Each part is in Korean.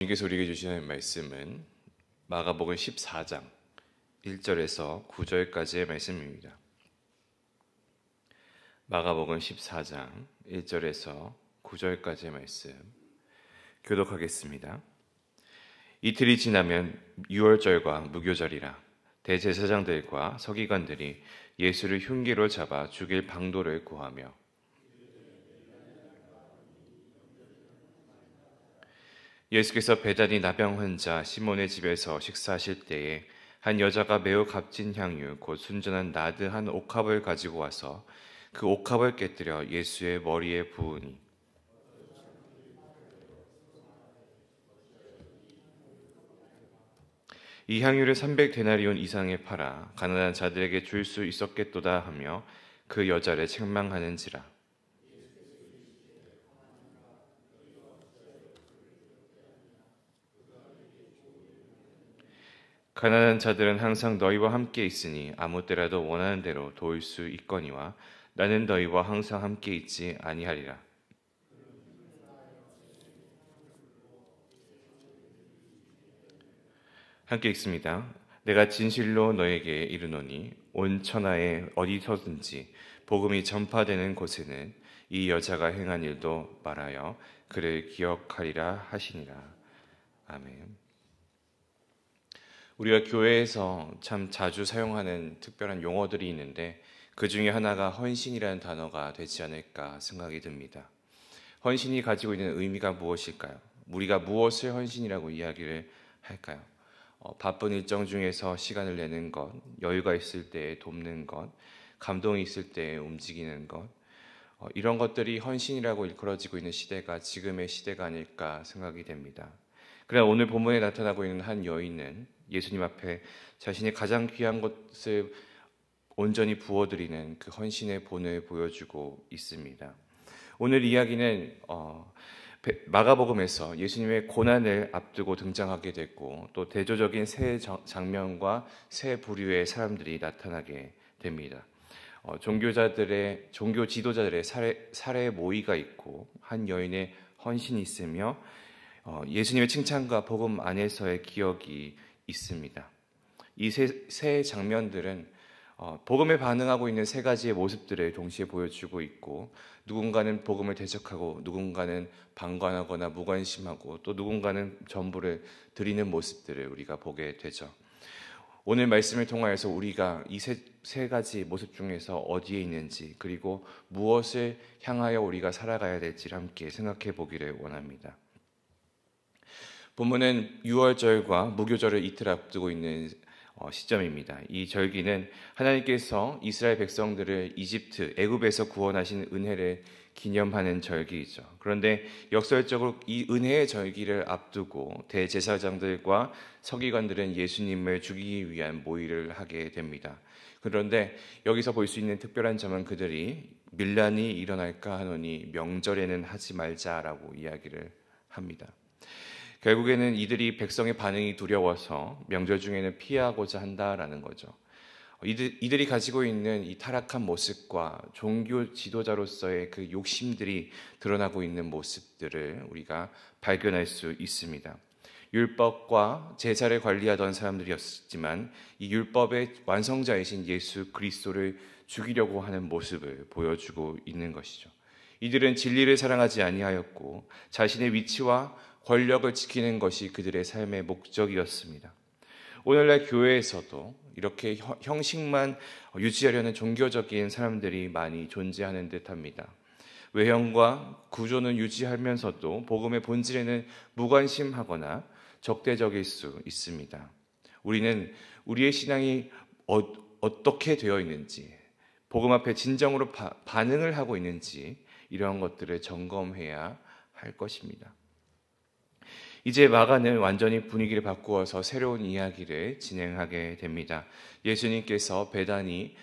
주님께서 우리에게 주시는 말씀은 마가복음 14장 1절에서 9절까지의 말씀입니다. 마가복음 14장 1절에서 9절까지의 말씀 교독하겠습니다. 이틀이 지나면 유월절과 무교절이라 대제사장들과 서기관들이 예수를 흉기로 잡아 죽일 방도를 구하며 예수께서 베다니 나병 환자 시몬의 집에서 식사하실 때에 한 여자가 매우 값진 향유 곧 순전한 나드 한 옥합을 가지고 와서 그 옥합을 깨뜨려 예수의 머리에 부으니 이 향유를 300데나리온 이상에 팔아 가난한 자들에게 줄 수 있었겠도다 하며 그 여자를 책망하는지라. 가난한 자들은 항상 너희와 함께 있으니 아무 때라도 원하는 대로 도울 수 있거니와 나는 너희와 항상 함께 있지 아니하리라. 함께 읽습니다. 내가 진실로 너에게 이르노니 온 천하에 어디서든지 복음이 전파되는 곳에는 이 여자가 행한 일도 말하여 그를 기억하리라 하시니라. 아멘. 우리가 교회에서 참 자주 사용하는 특별한 용어들이 있는데 그 중에 하나가 헌신이라는 단어가 되지 않을까 생각이 듭니다. 헌신이 가지고 있는 의미가 무엇일까요? 우리가 무엇을 헌신이라고 이야기를 할까요? 바쁜 일정 중에서 시간을 내는 것, 여유가 있을 때 돕는 것, 감동이 있을 때 움직이는 것, 이런 것들이 헌신이라고 일컬어지고 있는 시대가 지금의 시대가 아닐까 생각이 됩니다. 그러나 오늘 본문에 나타나고 있는 한 여인은 예수님 앞에 자신의 가장 귀한 것을 온전히 부어드리는 그 헌신의 본을 보여주고 있습니다. 오늘 이야기는 마가복음에서 예수님의 고난을 앞두고 등장하게 됐고 또 대조적인 세 장면과 세 부류의 사람들이 나타나게 됩니다. 종교 지도자들의 사례 모의가 있고 한 여인의 헌신이 있으며 예수님의 칭찬과 복음 안에서의 기억이 있습니다. 이 세 장면들은 복음에 반응하고 있는 세 가지의 모습들을 동시에 보여주고 있고 누군가는 복음을 대적하고 누군가는 방관하거나 무관심하고 또 누군가는 전부를 드리는 모습들을 우리가 보게 되죠. 오늘 말씀을 통하여서 우리가 이 세 가지 모습 중에서 어디에 있는지 그리고 무엇을 향하여 우리가 살아가야 될지를 함께 생각해 보기를 원합니다. 본문은 유월절과 무교절을 이틀 앞두고 있는 시점입니다. 이 절기는 하나님께서 이스라엘 백성들을 애굽에서 구원하신 은혜를 기념하는 절기이죠. 그런데 역설적으로 이 은혜의 절기를 앞두고 대제사장들과 서기관들은 예수님을 죽이기 위한 모의를 하게 됩니다. 그런데 여기서 볼 수 있는 특별한 점은 그들이 밀란이 일어날까 하노니 명절에는 하지 말자라고 이야기를 합니다. 결국에는 이들이 백성의 반응이 두려워서 명절 중에는 피하고자 한다라는 거죠. 이들이 가지고 있는 이 타락한 모습과 종교 지도자로서의 그 욕심들이 드러나고 있는 모습들을 우리가 발견할 수 있습니다. 율법과 제사를 관리하던 사람들이었지만 이 율법의 완성자이신 예수 그리스도를 죽이려고 하는 모습을 보여주고 있는 것이죠. 이들은 진리를 사랑하지 아니하였고 자신의 위치와 권력을 지키는 것이 그들의 삶의 목적이었습니다. 오늘날 교회에서도 이렇게 형식만 유지하려는 종교적인 사람들이 많이 존재하는 듯합니다. 외형과 구조는 유지하면서도 복음의 본질에는 무관심하거나 적대적일 수 있습니다. 우리는 우리의 신앙이 어떻게 되어 있는지, 복음 앞에 진정으로 반응을 하고 있는지 이러한 것들을 점검해야 할 것입니다. 이제 마가는 완전히 분위기를 바꾸어서 새로운 이야기를 진행하게 됩니다. 예수님께서 베다니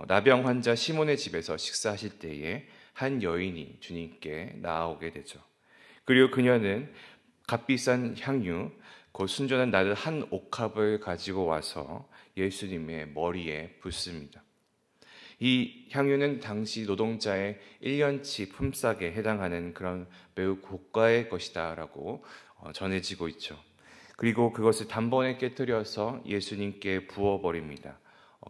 나병 환자 시몬의 집에서 식사하실 때에 한 여인이 주님께 나아오게 되죠. 그리고 그녀는 값비싼 향유, 그 순전한 나드 한 옥합을 가지고 와서 예수님의 머리에 붓습니다. 이 향유는 당시 노동자의 1년치 품삯에 해당하는 그런 매우 고가의 것이다라고 전해지고 있죠. 그리고 그것을 단번에 깨뜨려서 예수님께 부어버립니다.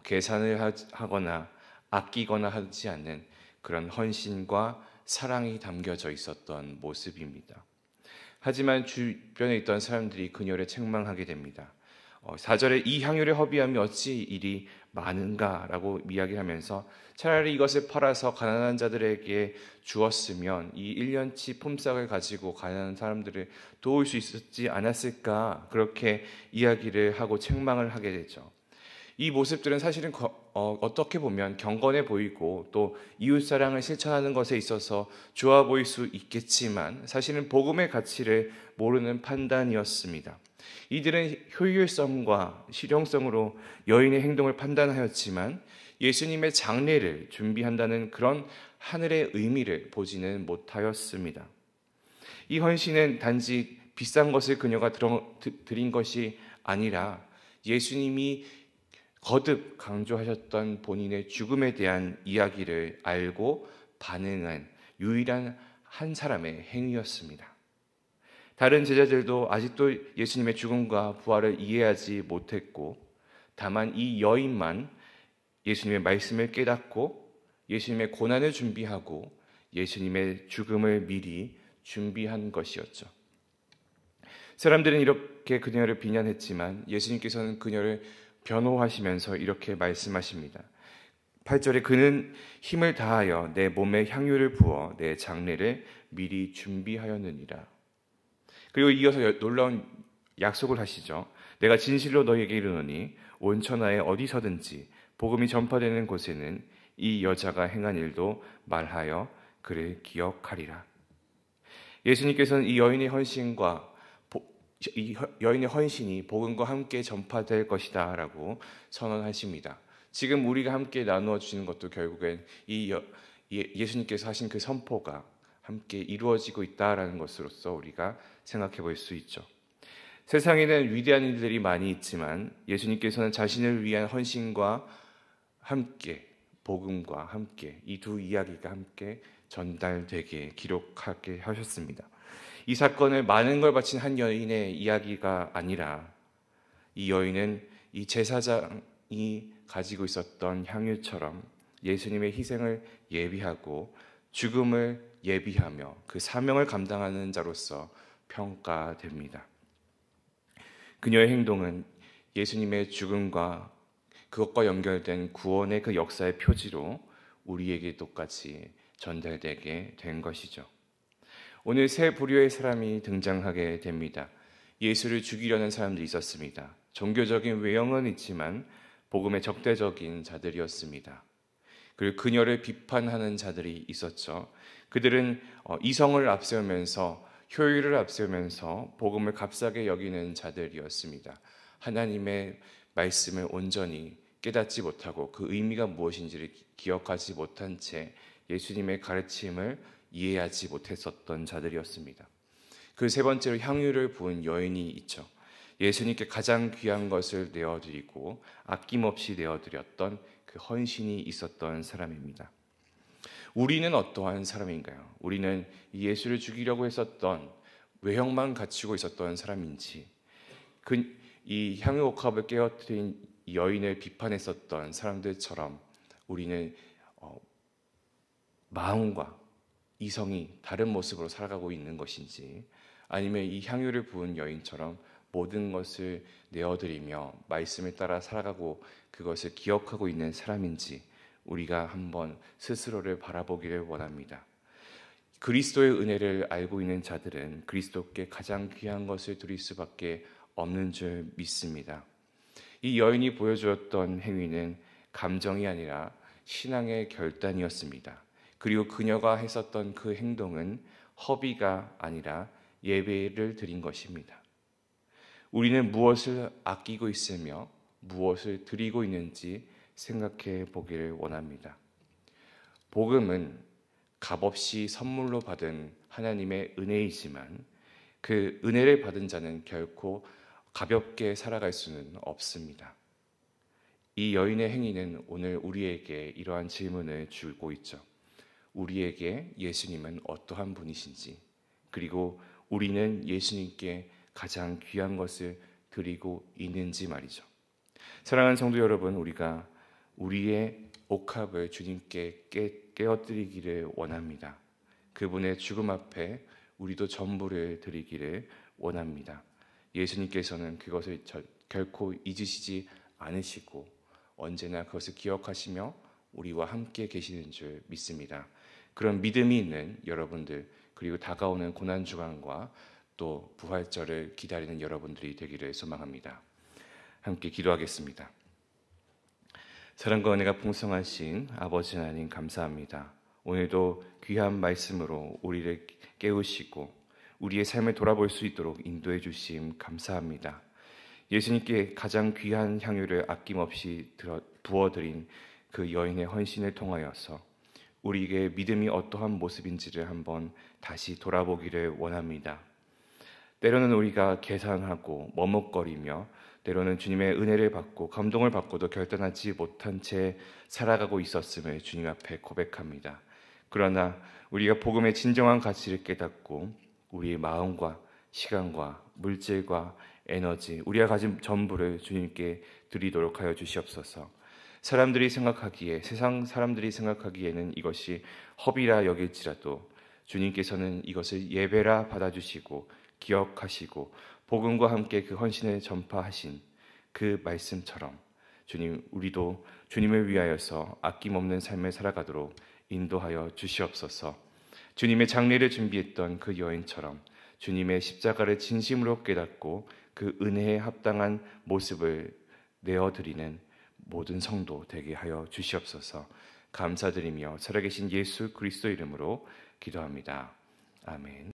계산을 하거나 아끼거나 하지 않는 그런 헌신과 사랑이 담겨져 있었던 모습입니다. 하지만 주변에 있던 사람들이 그녀를 책망하게 됩니다. 4절에 이 향유를 허비하며 어찌 일이 많은가라고 이야기하면서 차라리 이것을 팔아서 가난한 자들에게 주었으면 이 1년치 품삯을 가지고 가난한 사람들을 도울 수 있었지 않았을까, 그렇게 이야기를 하고 책망을 하게 되죠. 이 모습들은 사실은 어떻게 보면 경건해 보이고 또 이웃사랑을 실천하는 것에 있어서 좋아 보일 수 있겠지만 사실은 복음의 가치를 모르는 판단이었습니다. 이들은 효율성과 실용성으로 여인의 행동을 판단하였지만 예수님의 장례를 준비한다는 그런 하늘의 의미를 보지는 못하였습니다. 이 헌신은 단지 비싼 것을 그녀가 드린 것이 아니라 예수님이 거듭 강조하셨던 본인의 죽음에 대한 이야기를 알고 반응한 유일한 한 사람의 행위였습니다. 다른 제자들도 아직도 예수님의 죽음과 부활을 이해하지 못했고, 다만 이 여인만 예수님의 말씀을 깨닫고 예수님의 고난을 준비하고 예수님의 죽음을 미리 준비한 것이었죠. 사람들은 이렇게 그녀를 비난했지만 예수님께서는 그녀를 변호하시면서 이렇게 말씀하십니다. 8절에 그는 힘을 다하여 내 몸에 향유를 부어 내 장례를 미리 준비하였느니라. 그리고 이어서 놀라운 약속을 하시죠. 내가 진실로 너희에게 이르노니 온 천하에 어디서든지 복음이 전파되는 곳에는 이 여자가 행한 일도 말하여 그를 기억하리라. 예수님께서는 이 여인의 헌신이 복음과 함께 전파될 것이다 라고 선언하십니다. 지금 우리가 함께 나누어 주시는 것도 결국엔 예수님께서 하신 그 선포가 함께 이루어지고 있다라는 것으로서 우리가 생각해 볼 수 있죠. 세상에는 위대한 일들이 많이 있지만 예수님께서는 자신을 위한 헌신과 함께 복음과 함께 이 두 이야기가 함께 전달되게 기록하게 하셨습니다. 이 사건을 많은 걸 바친 한 여인의 이야기가 아니라 이 여인은 이 제사장이 가지고 있었던 향유처럼 예수님의 희생을 예비하고 죽음을 예비하며 그 사명을 감당하는 자로서 평가됩니다. 그녀의 행동은 예수님의 죽음과 그것과 연결된 구원의 그 역사의 표지로 우리에게 똑같이 전달되게 된 것이죠. 오늘 세 부류의 사람이 등장하게 됩니다. 예수를 죽이려는 사람들이 있었습니다. 종교적인 외형은 있지만 복음의 적대적인 자들이었습니다. 그리고 그녀를 비판하는 자들이 있었죠. 그들은 이성을 앞세우면서 효율을 앞세우면서 복음을 값싸게 여기는 자들이었습니다. 하나님의 말씀을 온전히 깨닫지 못하고 그 의미가 무엇인지를 기억하지 못한 채 예수님의 가르침을 이해하지 못했었던 자들이었습니다. 그 세 번째로 향유를 부은 여인이 있죠. 예수님께 가장 귀한 것을 내어드리고 아낌없이 내어드렸던 그 헌신이 있었던 사람입니다. 우리는 어떠한 사람인가요? 우리는 예수를 죽이려고 했었던 외형만 갖추고 있었던 사람인지, 이 향유옥합을 깨어뜨린 여인을 비판했었던 사람들처럼 우리는 마음과 이성이 다른 모습으로 살아가고 있는 것인지, 아니면 이 향유를 부은 여인처럼 모든 것을 내어드리며 말씀에 따라 살아가고 그것을 기억하고 있는 사람인지 우리가 한번 스스로를 바라보기를 원합니다. 그리스도의 은혜를 알고 있는 자들은 그리스도께 가장 귀한 것을 드릴 수밖에 없는 줄 믿습니다. 이 여인이 보여주었던 행위는 감정이 아니라 신앙의 결단이었습니다. 그리고 그녀가 했었던 그 행동은 허비가 아니라 예배를 드린 것입니다. 우리는 무엇을 아끼고 있으며 무엇을 드리고 있는지 생각해 보기를 원합니다. 복음은 값없이 선물로 받은 하나님의 은혜이지만 그 은혜를 받은 자는 결코 가볍게 살아갈 수는 없습니다. 이 여인의 행위는 오늘 우리에게 이러한 질문을 주고 있죠. 우리에게 예수님은 어떠한 분이신지, 그리고 우리는 예수님께 가장 귀한 것을 드리고 있는지 말이죠. 사랑하는 성도 여러분, 우리가 우리의 옥합을 주님께 깨어드리기를 원합니다. 그분의 죽음 앞에 우리도 전부를 드리기를 원합니다. 예수님께서는 그것을 결코 잊으시지 않으시고 언제나 그것을 기억하시며 우리와 함께 계시는 줄 믿습니다. 그런 믿음이 있는 여러분들, 그리고 다가오는 고난주간과 또 부활절을 기다리는 여러분들이 되기를 소망합니다. 함께 기도하겠습니다. 사랑과 은혜가 풍성하신 아버지 하나님, 감사합니다. 오늘도 귀한 말씀으로 우리를 깨우시고 우리의 삶을 돌아볼 수 있도록 인도해 주심 감사합니다. 예수님께 가장 귀한 향유를 아낌없이 부어드린 그 여인의 헌신을 통하여서 우리에게 믿음이 어떠한 모습인지를 한번 다시 돌아보기를 원합니다. 때로는 우리가 계산하고 머뭇거리며 때로는 주님의 은혜를 받고 감동을 받고도 결단하지 못한 채 살아가고 있었음을 주님 앞에 고백합니다. 그러나 우리가 복음의 진정한 가치를 깨닫고 우리의 마음과 시간과 물질과 에너지, 우리가 가진 전부를 주님께 드리도록 하여 주시옵소서. 사람들이 생각하기에, 세상 사람들이 생각하기에는 이것이 허비라 여길지라도 주님께서는 이것을 예배라 받아주시고 기억하시고 복음과 함께 그 헌신을 전파하신 그 말씀처럼 주님, 우리도 주님을 위하여서 아낌없는 삶을 살아가도록 인도하여 주시옵소서. 주님의 장례를 준비했던 그 여인처럼 주님의 십자가를 진심으로 깨닫고 그 은혜에 합당한 모습을 내어드리는 모든 성도 되게 하여 주시옵소서. 감사드리며 살아계신 예수 그리스도 이름으로 기도합니다. 아멘.